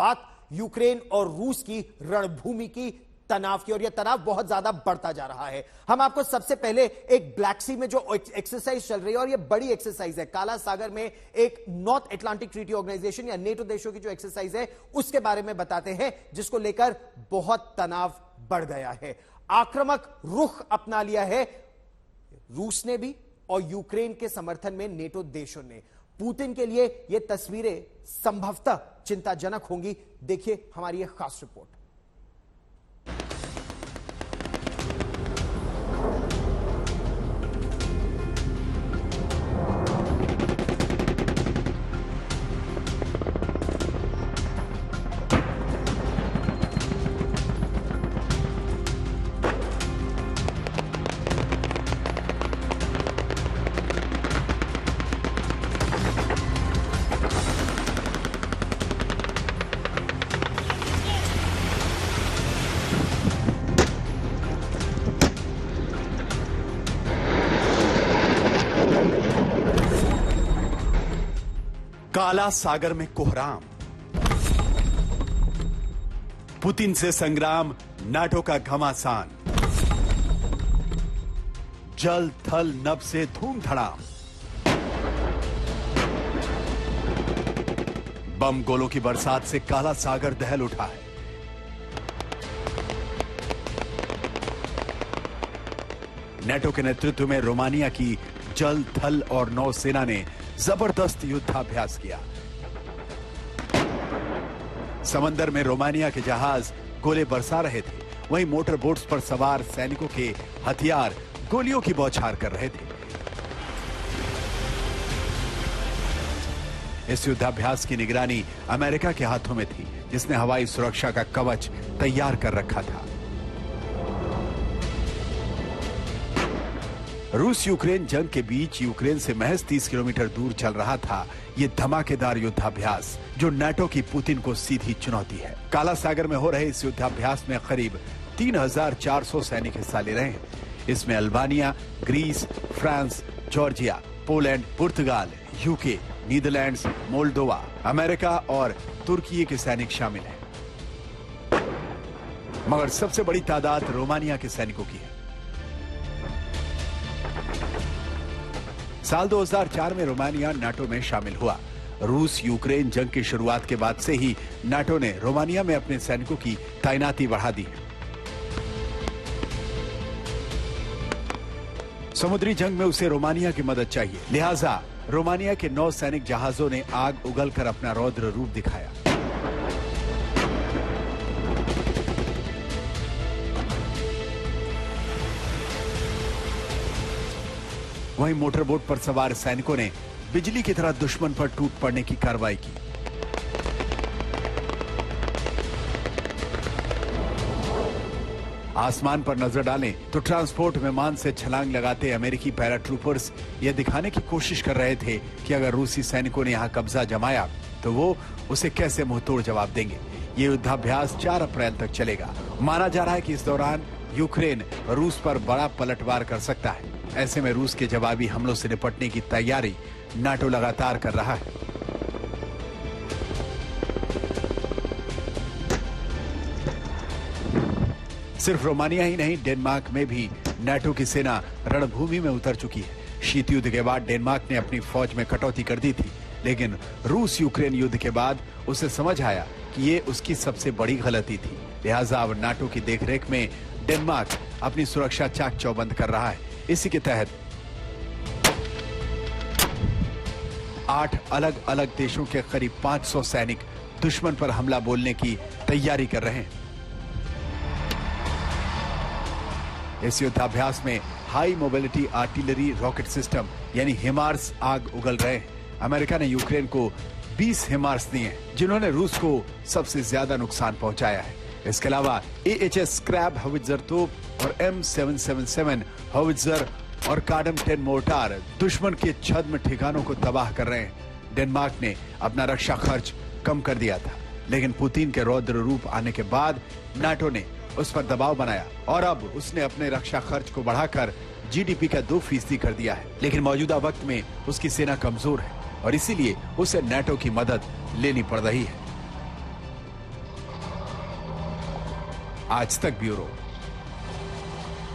बात यूक्रेन और रूस की रणभूमि की, तनाव की, और यह तनाव बहुत ज्यादा बढ़ता जा रहा है। हम आपको सबसे पहले एक ब्लैक सी में जो एक्सरसाइज चल रही है, और यह बड़ी एक्सरसाइज है, काला सागर में एक नॉर्थ अटलांटिक ट्रीटी ऑर्गेनाइजेशन या नेटो देशों की जो एक्सरसाइज है उसके बारे में बताते हैं, जिसको लेकर बहुत तनाव बढ़ गया है। आक्रामक रुख अपना लिया है रूस ने भी और यूक्रेन के समर्थन में नेटो देशों ने। पुतिन के लिए यह तस्वीरें संभवतः चिंताजनक होंगी। देखिए हमारी यह खास रिपोर्ट। काला सागर में कोहराम, पुतिन से संग्राम, नाटो का घमासान, जल थल नभ से धूम धड़ाम, बम गोलों की बरसात से काला सागर दहल उठा है। नाटो के नेतृत्व में रोमानिया की जल थल और नौसेना ने जबरदस्त युद्धाभ्यास किया। समंदर में रोमानिया के जहाज गोले बरसा रहे थे, वहीं मोटर बोट्स पर सवार सैनिकों के हथियार गोलियों की बौछार कर रहे थे। इस युद्धाभ्यास की निगरानी अमेरिका के हाथों में थी, जिसने हवाई सुरक्षा का कवच तैयार कर रखा था। रूस यूक्रेन जंग के बीच यूक्रेन से महज 30 किलोमीटर दूर चल रहा था ये धमाकेदार युद्धाभ्यास, जो नाटो की पुतिन को सीधी चुनौती है। काला सागर में हो रहे इस युद्धाभ्यास में करीब 3400 सैनिक हिस्सा ले रहे हैं। इसमें Albania, Greece, France, Georgia, Poland, पुर्तगाल, यूके, नीदरलैंड्स, मोल्डोवा, अमेरिका और तुर्की के सैनिक शामिल हैं। मगर सबसे बड़ी तादाद रोमानिया के सैनिकों की है। साल 2004 में रोमानिया नाटो में शामिल हुआ। रूस यूक्रेन जंग की शुरुआत के बाद से ही नाटो ने रोमानिया में अपने सैनिकों की तैनाती बढ़ा दी है। समुद्री जंग में उसे रोमानिया की मदद चाहिए, लिहाजा रोमानिया के 9 सैनिक जहाजों ने आग उगलकर अपना रौद्र रूप दिखाया। वहीं मोटरबोट पर सवार सैनिकों ने बिजली की तरह दुश्मन पर टूट पड़ने की कार्रवाई की। आसमान पर नजर डालें तो ट्रांसपोर्ट विमान से छलांग लगाते अमेरिकी पैराट्रूपर्स यह दिखाने की कोशिश कर रहे थे कि अगर रूसी सैनिकों ने यहां कब्जा जमाया तो वो उसे कैसे मुंहतोड़ जवाब देंगे। ये युद्धाभ्यास 4 अप्रैल तक चलेगा। माना जा रहा है कि इस दौरान यूक्रेन रूस पर बड़ा पलटवार कर सकता है। ऐसे में रूस के जवाबी हमलों से निपटने की तैयारी नाटो लगातार कर रहा है। सिर्फ रोमानिया ही नहीं, डेनमार्क में भी नाटो की सेना रणभूमि में उतर चुकी है। शीत युद्ध के बाद डेनमार्क ने अपनी फौज में कटौती कर दी थी, लेकिन रूस यूक्रेन युद्ध के बाद उसे समझ आया कि ये उसकी सबसे बड़ी गलती थी। लिहाजा अब नाटो की देखरेख में डेनमार्क अपनी सुरक्षा चाक चौबंद कर रहा है। इसी के तहत 8 अलग अलग देशों के करीब 500 सैनिक दुश्मन पर हमला बोलने की तैयारी कर रहे हैं। इस युद्धाभ्यास में high mobility artillery rocket system यानी हिमार्स आग उगल रहे हैं। अमेरिका ने यूक्रेन को 20 हिमार्स दिए हैं, जिन्होंने रूस को सबसे ज्यादा नुकसान पहुंचाया है। इसके अलावा AHS स्क्रैब हवित्जर तोप और M777 हवित्जर और कार्डम 10 मोर्टार दुश्मन के छद्म ठिकानों को तबाह कर रहे हैं। डेनमार्क ने अपना रक्षा खर्च कम कर दिया था, लेकिन पुतिन के रौद्र रूप आने के बाद नाटो ने उस पर दबाव बनाया और अब उसने अपने रक्षा खर्च को बढ़ाकर GDP का 2% कर दिया है। लेकिन मौजूदा वक्त में उसकी सेना कमजोर है और इसीलिए उसे नाटो की मदद लेनी पड़ रही है। आज तक ब्यूरो।